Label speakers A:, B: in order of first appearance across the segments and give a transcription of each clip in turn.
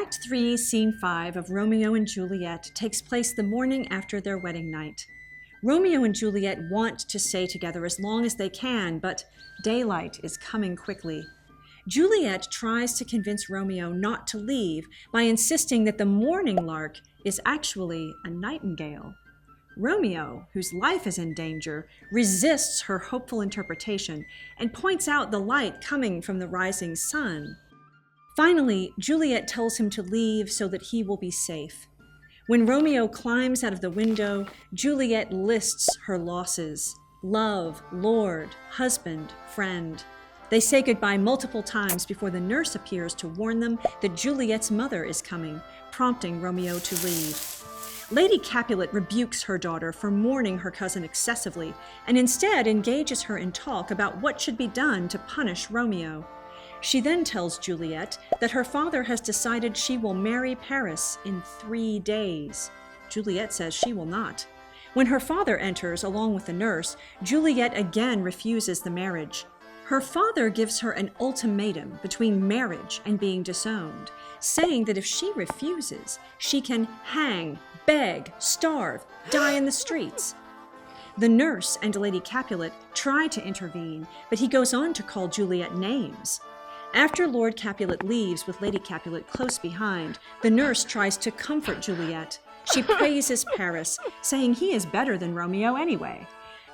A: Act 3, Scene 5 of Romeo and Juliet takes place the morning after their wedding night. Romeo and Juliet want to stay together as long as they can, but daylight is coming quickly. Juliet tries to convince Romeo not to leave by insisting that the morning lark is actually a nightingale. Romeo, whose life is in danger, resists her hopeful interpretation and points out the light coming from the rising sun. Finally, Juliet tells him to leave so that he will be safe. When Romeo climbs out of the window, Juliet lists her losses: love, lord, husband, friend. They say goodbye multiple times before the nurse appears to warn them that Juliet's mother is coming, prompting Romeo to leave. Lady Capulet rebukes her daughter for mourning her cousin excessively and instead engages her in talk about what should be done to punish Romeo. She then tells Juliet that her father has decided she will marry Paris in 3 days. Juliet says she will not. When her father enters along with the nurse, Juliet again refuses the marriage. Her father gives her an ultimatum between marriage and being disowned, saying that if she refuses, she can hang, beg, starve, die in the streets. The nurse and Lady Capulet try to intervene, but he goes on to call Juliet names. After Lord Capulet leaves with Lady Capulet close behind, the nurse tries to comfort Juliet. She praises Paris, saying he is better than Romeo anyway.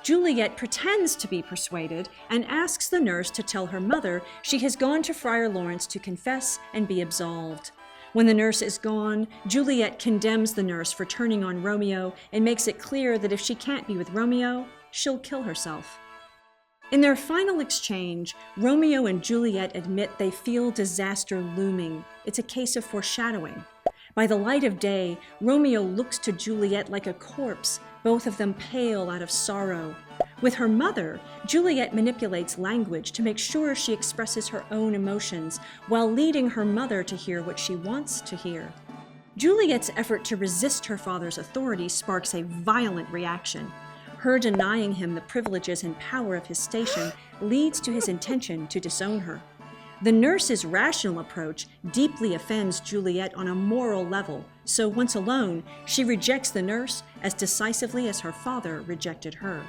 A: Juliet pretends to be persuaded and asks the nurse to tell her mother she has gone to Friar Lawrence to confess and be absolved. When the nurse is gone, Juliet condemns the nurse for turning on Romeo and makes it clear that if she can't be with Romeo, she'll kill herself. In their final exchange, Romeo and Juliet admit they feel disaster looming. It's a case of foreshadowing. By the light of day, Romeo looks to Juliet like a corpse, both of them pale out of sorrow. With her mother, Juliet manipulates language to make sure she expresses her own emotions, while leading her mother to hear what she wants to hear. Juliet's effort to resist her father's authority sparks a violent reaction. Her denying him the privileges and power of his station leads to his intention to disown her. The nurse's rational approach deeply offends Juliet on a moral level, so once alone, she rejects the nurse as decisively as her father rejected her.